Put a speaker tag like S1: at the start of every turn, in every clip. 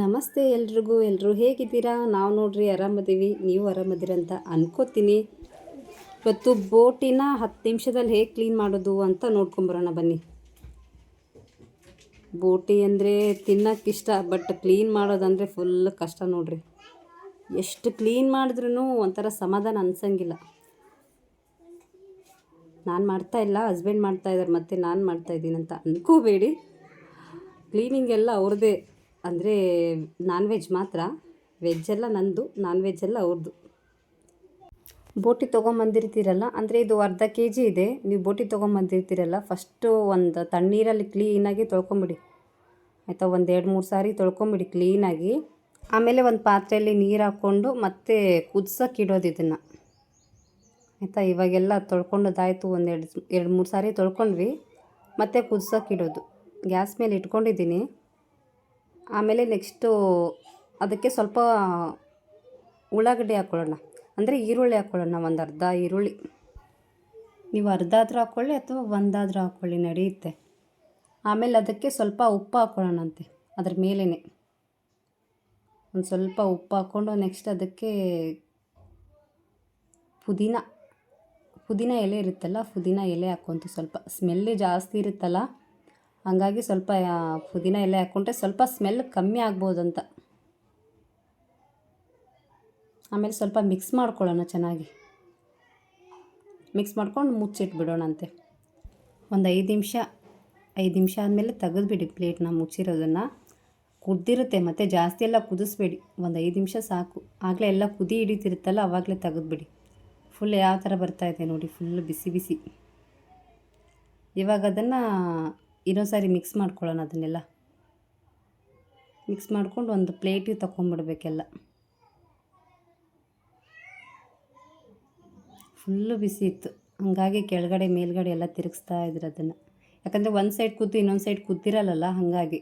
S1: ನಮಸ್ತೆ ಎಲ್ರಿಗೂ. ಎಲ್ಲರೂ ಹೇಗಿದ್ದೀರಾ? ನಾವು ನೋಡ್ರಿ ಆರಾಮದೀವಿ, ನೀವು ಆರಾಮದಿರಂತ ಅನ್ಕೋತೀನಿ. ಇವತ್ತು ಬೋಟಿನ 10 ನಿಮಿಷದಲ್ಲಿ ಹೇಗೆ ಕ್ಲೀನ್ ಮಾಡೋದು ಅಂತ ನೋಡ್ಕೊಂಬರೋಣ ಬನ್ನಿ. ಬೋಟಿ ಅಂದರೆ ತಿನ್ನೋಕ್ಕಿಷ್ಟ, ಬಟ್ ಕ್ಲೀನ್ ಮಾಡೋದಂದರೆ ಫುಲ್ ಕಷ್ಟ ನೋಡ್ರಿ. ಎಷ್ಟು ಕ್ಲೀನ್ ಮಾಡಿದ್ರೂ ಒಂಥರ ಸಮಾಧಾನ ಅನ್ಸಂಗಿಲ್ಲ. ನಾನು ಮಾಡ್ತಾಯಿಲ್ಲ, ಹಸ್ಬೆಂಡ್ ಮಾಡ್ತಾಯಿದ್ದಾರೆ, ಮತ್ತು ನಾನು ಮಾಡ್ತಾಯಿದ್ದೀನಿ ಅಂತ ಅಂದ್ಕೋಬೇಡಿ. ಕ್ಲೀನಿಂಗ್ ಎಲ್ಲ ಅವ್ರದ್ದೇ. ಅಂದರೆ ನಾನ್ ವೆಜ್ ಮಾತ್ರ, ವೆಜ್ಜೆಲ್ಲ ನಂದು, ನಾನ್ ವೆಜ್ಜೆಲ್ಲ ಅವ್ರದ್ದು. ಬೋಟಿ ತೊಗೊಂಬಂದಿರ್ತೀರಲ್ಲ, ಅಂದರೆ ಇದು ಅರ್ಧ kg ಇದೆ. ನೀವು ಬೋಟಿ ತೊಗೊಂಬಂದಿರ್ತೀರಲ್ಲ, ಫಸ್ಟು ಒಂದು ತಣ್ಣೀರಲ್ಲಿ ಕ್ಲೀನಾಗಿ ತೊಳ್ಕೊಂಬಿಡಿ ಆಯಿತಾ. ಒಂದು 2-3 ಸಾರಿ ತೊಳ್ಕೊಂಬಿಡಿ ಕ್ಲೀನಾಗಿ. ಆಮೇಲೆ ಒಂದು ಪಾತ್ರೆಯಲ್ಲಿ ನೀರು ಹಾಕ್ಕೊಂಡು ಮತ್ತೆ ಕುದಿಸೋಕೆ ಇಡೋದು ಇದನ್ನು ಆಯಿತಾ. ಇವಾಗೆಲ್ಲ ತೊಳ್ಕೊಂಡದಾಯಿತು, 2-3 ಸಾರಿ ತೊಳ್ಕೊಂಡ್ವಿ. ಮತ್ತೆ ಕುದಿಸೋಕೆ ಇಡೋದು. ಗ್ಯಾಸ್ ಮೇಲೆ ಇಟ್ಕೊಂಡಿದ್ದೀನಿ. ಆಮೇಲೆ ನೆಕ್ಸ್ಟು ಅದಕ್ಕೆ ಸ್ವಲ್ಪ ಉಳ್ಳಾಗಡ್ಡಿ ಹಾಕ್ಕೊಳ್ಳೋಣ, ಅಂದರೆ ಈರುಳ್ಳಿ ಹಾಕ್ಕೊಳ್ಳೋಣ. ಒಂದು ಅರ್ಧ ಈರುಳ್ಳಿ, ನೀವು ಅರ್ಧ ಆದರೂ ಹಾಕ್ಕೊಳ್ಳಿ ಅಥವಾ ಒಂದಾದರೂ ಹಾಕ್ಕೊಳ್ಳಿ, ನಡೆಯುತ್ತೆ. ಆಮೇಲೆ ಅದಕ್ಕೆ ಸ್ವಲ್ಪ ಉಪ್ಪು ಹಾಕ್ಕೊಳ್ಳೋಣಂತೆ ಅದ್ರ ಮೇಲೇ. ಒಂದು ಸ್ವಲ್ಪ ಉಪ್ಪು ಹಾಕ್ಕೊಂಡು ನೆಕ್ಸ್ಟ್ ಅದಕ್ಕೆ ಪುದೀನ ಎಲೆ ಇರುತ್ತಲ್ಲ, ಪುದೀನ ಎಲೆ ಹಾಕ್ಕೊಂತು. ಸ್ವಲ್ಪ ಸ್ಮೆಲ್ ಜಾಸ್ತಿ ಇರುತ್ತಲ್ಲ, ಹಾಗಾಗಿ ಸ್ವಲ್ಪ ಪುದೀನ ಎಲೆ ಹಾಕ್ಕೊಂಡ್ರೆ ಸ್ವಲ್ಪ ಸ್ಮೆಲ್ ಕಮ್ಮಿ ಆಗ್ಬೋದಂತ. ಆಮೇಲೆ ಸ್ವಲ್ಪ ಮಿಕ್ಸ್ ಮಾಡ್ಕೊಳ್ಳೋಣ ಚೆನ್ನಾಗಿ. ಮಿಕ್ಸ್ ಮಾಡ್ಕೊಂಡು ಮುಚ್ಚಿಟ್ಬಿಡೋಣಂತೆ ಒಂದು 5 ನಿಮಿಷ ಆದಮೇಲೆ ತೆಗೆದುಬಿಡಿ ಪ್ಲೇಟ್ನ, ಮುಚ್ಚಿರೋದನ್ನು. ಕುದ್ದಿರುತ್ತೆ, ಮತ್ತು ಜಾಸ್ತಿ ಎಲ್ಲ ಕುದಿಸ್ಬೇಡಿ, ಒಂದು 5 ನಿಮಿಷ ಸಾಕು. ಆಗಲೇ ಎಲ್ಲ ಕುದಿ ಹಿಡಿತಿರುತ್ತಲ್ಲ, ಆವಾಗಲೇ ತೆಗೆದುಬಿಡಿ. ಫುಲ್ ಯಾವ ಥರ ಬರ್ತಾಯಿದೆ ನೋಡಿ, ಫುಲ್ ಬಿಸಿ ಬಿಸಿ. ಇವಾಗ ಅದನ್ನು ಇನ್ನೊಂದು ಸಾರಿ ಮಿಕ್ಸ್ ಮಾಡ್ಕೊಳ್ಳೋಣ. ಅದನ್ನೆಲ್ಲ ಮಿಕ್ಸ್ ಮಾಡ್ಕೊಂಡು ಒಂದು ಪ್ಲೇಟಿಗೆ ತಗೊಂಡ್ಬಿಡ್ಬೇಕೆಲ್ಲ. ಫುಲ್ಲು ಬಿಸಿ ಇತ್ತು, ಹಾಗಾಗಿ ಕೆಳಗಡೆ ಮೇಲ್ಗಡೆ ಎಲ್ಲ ತಿರುಗಿಸ್ತಾ ಇದ್ರು ಅದನ್ನು. ಯಾಕಂದರೆ ಒಂದು ಸೈಡ್ ಕುದ್ದು ಇನ್ನೊಂದು ಸೈಡ್ ಕುದ್ದಿರಲ್ಲ, ಹಾಗಾಗಿ.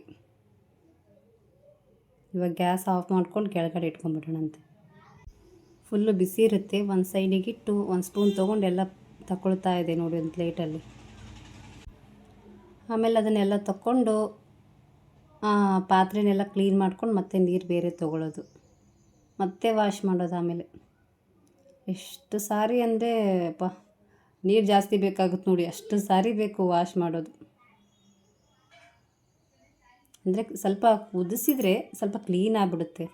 S1: ಇವಾಗ ಗ್ಯಾಸ್ ಆಫ್ ಮಾಡ್ಕೊಂಡು ಕೆಳಗಡೆ ಇಟ್ಕೊಂಡ್ಬಿಡೋಣಂತೆ. ಫುಲ್ಲು ಬಿಸಿ ಇರುತ್ತೆ. ಒಂದು ಸೈಡಿಗಿಟ್ಟು ಒಂದು ಸ್ಪೂನ್ ತೊಗೊಂಡು ಎಲ್ಲ ತಗೊಳ್ತಾ ಇದೆ ನೋಡಿ ಒಂದು ಪ್ಲೇಟಲ್ಲಿ. ಆಮೇಲೆ ಅದನ್ನೆಲ್ಲ ತಗೊಂಡು ಪಾತ್ರೆನೆಲ್ಲ ಕ್ಲೀನ್ ಮಾಡ್ಕೊಂಡು ಮತ್ತೆ ನೀರು ಬೇರೆ ತೊಗೊಳ್ಳೋದು, ಮತ್ತೆ ವಾಶ್ ಮಾಡೋದು. ಆಮೇಲೆ ಎಷ್ಟು ಸಾರಿ ಅಂದರೆ ನೀರು ಜಾಸ್ತಿ ಬೇಕಾಗುತ್ತೆ ನೋಡಿ, ಅಷ್ಟು ಸಾರಿ ಬೇಕು ವಾಶ್ ಮಾಡೋದು. ಅಂದರೆ ಸ್ವಲ್ಪ ಕುದಿಸಿದ್ರೆ ಸ್ವಲ್ಪ ಕ್ಲೀನ್ ಆಗಿಬಿಡುತ್ತೆ.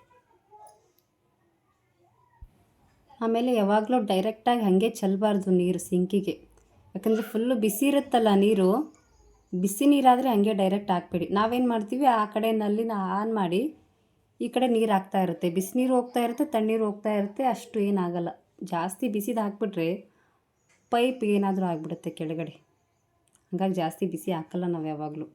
S1: ಆಮೇಲೆ ಯಾವಾಗಲೂ ಡೈರೆಕ್ಟಾಗಿ ಹಾಗೆ ಚೆಲ್ಲಬಾರ್ದು ನೀರು ಸಿಂಕಿಗೆ, ಯಾಕಂದರೆ ಫುಲ್ಲು ಬಿಸಿ ಇರುತ್ತಲ್ಲ ನೀರು. ಬಿಸಿ ನೀರಾದರೆ ಹಾಗೆ ಡೈರೆಕ್ಟ್ ಹಾಕ್ಬೇಡಿ. ನಾವೇನು ಮಾಡ್ತೀವಿ, ಆ ಕಡೆ ನಲ್ಲಿನ ಆನ್ ಮಾಡಿ ಈ ಕಡೆ ನೀರು ಹಾಕ್ತಾ ಇರುತ್ತೆ, ಬಿಸಿನೀರು ಹೋಗ್ತಾ ಇರುತ್ತೆ, ತಣ್ಣೀರು ಹೋಗ್ತಾ ಇರುತ್ತೆ. ಅಷ್ಟು ಏನಾಗಲ್ಲ. ಜಾಸ್ತಿ ಬಿಸಿದು ಹಾಕ್ಬಿಟ್ರೆ ಪೈಪ್ ಏನಾದರೂ ಆಗಿಬಿಡುತ್ತೆ ಕೆಳಗಡೆ, ಹಾಗಾಗಿ ಜಾಸ್ತಿ ಬಿಸಿ ಹಾಕಲ್ಲ ನಾವು ಯಾವಾಗಲೂ.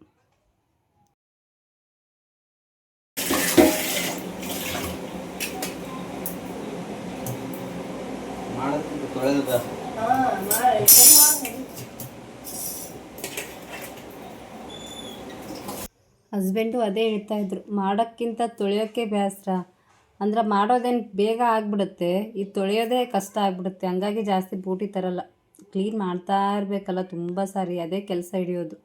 S1: ಹಸ್ಬೆಂಡು ಅದೇ ಹೇಳ್ತಾಯಿದ್ರು, ಮಾಡೋಕ್ಕಿಂತ ತೊಳೆಯೋಕ್ಕೆ ಬೇಸರ. ಅಂದ್ರೆ ಮಾಡೋದೇನು ಬೇಗ ಆಗಿಬಿಡುತ್ತೆ, ಈ ತೊಳೆಯೋದೇ ಕಷ್ಟ ಆಗಿಬಿಡುತ್ತೆ. ಹಂಗಾಗಿ ಜಾಸ್ತಿ ಬೋಟಿ ತರಲ್ಲ. ಕ್ಲೀನ್ ಮಾಡ್ತಾ ಇರಬೇಕಲ್ಲ ತುಂಬ ಸಾರಿ, ಅದೇ ಕೆಲಸ ಹಿಡಿಯೋದು.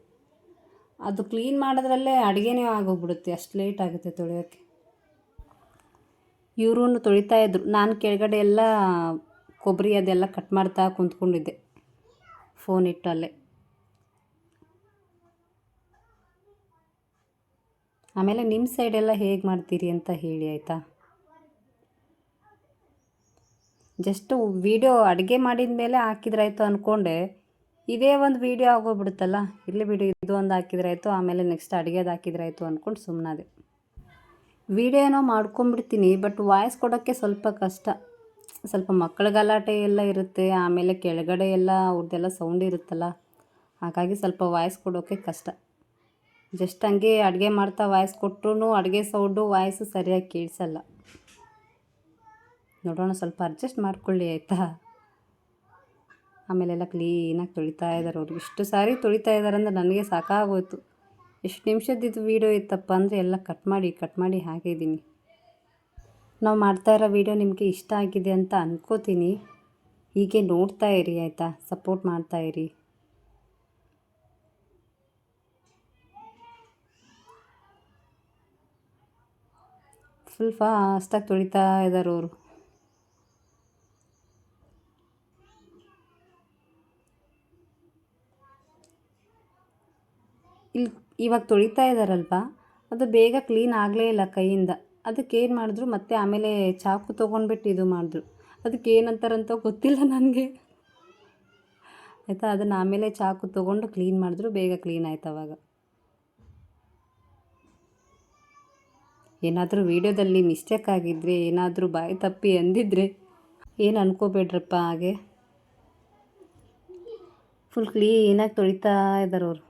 S1: ಅದು ಕ್ಲೀನ್ ಮಾಡೋದ್ರಲ್ಲೇ ಅಡುಗೆನೇ ಆಗೋಗ್ಬಿಡುತ್ತೆ, ಅಷ್ಟು ಲೇಟ್ ಆಗುತ್ತೆ ತೊಳೆಯೋಕ್ಕೆ. ಇವರು ತೊಳಿತಾಯಿದ್ರು, ನಾನು ಕೆಳಗಡೆ ಎಲ್ಲ ಕೊಬ್ಬರಿ ಅದೆಲ್ಲ ಕಟ್ ಮಾಡ್ತಾ ಕುಂತ್ಕೊಂಡಿದ್ದೆ ಫೋನ್ ಇಟ್ಟು ಅಲ್ಲೇ. ಆಮೇಲೆ ನಿಮ್ಮ ಸೈಡೆಲ್ಲ ಹೇಗೆ ಮಾಡ್ತೀರಿ ಅಂತ ಹೇಳಿ ಆಯಿತಾ. ಜಸ್ಟು ವೀಡಿಯೋ ಅಡುಗೆ ಮಾಡಿದ ಮೇಲೆ ಹಾಕಿದ್ರಾಯ್ತು ಅಂದ್ಕೊಂಡೆ, ಇದೇ ಒಂದು ವೀಡಿಯೋ ಆಗೋಗ್ಬಿಡುತ್ತಲ್ಲ. ಇರಲಿ ಬಿಡಿ, ಇದು ಒಂದು ಹಾಕಿದ್ರಾಯ್ತು, ಆಮೇಲೆ ನೆಕ್ಸ್ಟ್ ಅಡುಗೆದು ಹಾಕಿದ್ರಾಯ್ತು ಅಂದ್ಕೊಂಡು ಸುಮ್ಮನಾದೆ. ವೀಡಿಯೋ ಏನೋ ಮಾಡ್ಕೊಂಬಿಡ್ತೀನಿ, ಬಟ್ ವಾಯ್ಸ್ ಕೊಡೋಕ್ಕೆ ಸ್ವಲ್ಪ ಕಷ್ಟ. ಸ್ವಲ್ಪ ಮಕ್ಕಳ ಗಲಾಟೆ ಎಲ್ಲ ಇರುತ್ತೆ, ಆಮೇಲೆ ಕೆಳಗಡೆ ಎಲ್ಲ ಅವ್ರದ್ದೆಲ್ಲ ಸೌಂಡ್ ಇರುತ್ತಲ್ಲ, ಹಾಗಾಗಿ ಸ್ವಲ್ಪ ವಾಯ್ಸ್ ಕೊಡೋಕ್ಕೆ ಕಷ್ಟ. ಜಸ್ಟ್ ಹಂಗೆ ಅಡುಗೆ ಮಾಡ್ತಾ ವಾಯ್ಸ್ ಕೊಟ್ಟರು ಅಡುಗೆ ಸೌಂಡು ವಾಯ್ಸು ಸರಿಯಾಗಿ ಕೇಳಿಸಲ್ಲ. ನೋಡೋಣ, ಸ್ವಲ್ಪ ಅಡ್ಜಸ್ಟ್ ಮಾಡ್ಕೊಳ್ಳಿ ಆಯಿತಾ. ಆಮೇಲೆಲ್ಲ ಕ್ಲೀನಾಗಿ ತೊಳಿತಾ ಇದ್ದಾರೆ ಅವರು. ಇಷ್ಟು ಸಾರಿ ತೊಳಿತಾ ಇದ್ದಾರೆ ಅಂದರೆ ನನಗೆ ಸಾಕಾಗೋಯ್ತು. ಎಷ್ಟು ನಿಮಿಷದ್ದು ವೀಡಿಯೋ ಇತ್ತಪ್ಪ ಅಂದರೆ ಎಲ್ಲ ಕಟ್ ಮಾಡಿ ಹಾಕಿದ್ದೀನಿ. ನಾವು ಮಾಡ್ತಾ ಇರೋ ವೀಡಿಯೋ ನಿಮಗೆ ಇಷ್ಟ ಆಗಿದೆ ಅಂತ ಅಂದ್ಕೋತೀನಿ. ಹೀಗೆ ನೋಡ್ತಾ ಇರಿ ಆಯಿತಾ, ಸಪೋರ್ಟ್ ಮಾಡ್ತಾಯಿರಿ. ಫುಲ್ ಫಾಸ್ಟಾಗಿ ತೊಳಿತಾ ಇದ್ದಾರೆ ಅವರು. ಇಲ್ಲಿ ಇವಾಗ ತೊಳಿತಾ ಇದ್ದಾರಲ್ವ, ಅದು ಬೇಗ ಕ್ಲೀನ್ ಆಗಲೇ ಇಲ್ಲ ಕೈಯಿಂದ. ಅದಕ್ಕೆ ಏನು ಮಾಡಿದ್ರು, ಮತ್ತೆ ಆಮೇಲೆ ಚಾಕು ತೊಗೊಂಡ್ಬಿಟ್ಟು ಇದು ಮಾಡಿದ್ರು. ಅದಕ್ಕೆ ಏನಂತಾರಂತ ಗೊತ್ತಿಲ್ಲ ನನಗೆ ಆಯಿತಾ. ಅದನ್ನು ಆಮೇಲೆ ಚಾಕು ತೊಗೊಂಡು ಕ್ಲೀನ್ ಮಾಡಿದ್ರು, ಬೇಗ ಕ್ಲೀನ್ ಆಯ್ತು ಅವಾಗ. ಏನಾದರೂ ವೀಡಿಯೋದಲ್ಲಿ ಮಿಸ್ಟೇಕ್ ಆಗಿದ್ದರೆ, ಏನಾದರೂ ಬಾಯಿ ತಪ್ಪಿ ಅಂದಿದ್ರೆ ಏನು ಅನ್ಕೋಬೇಡ್ರಪ್ಪ. ಹಾಗೆ ಫುಲ್ ಕ್ಲೀನಾಗಿ ತೊಳಿತಾ ಇದ್ದಾರೆ ಅವರು.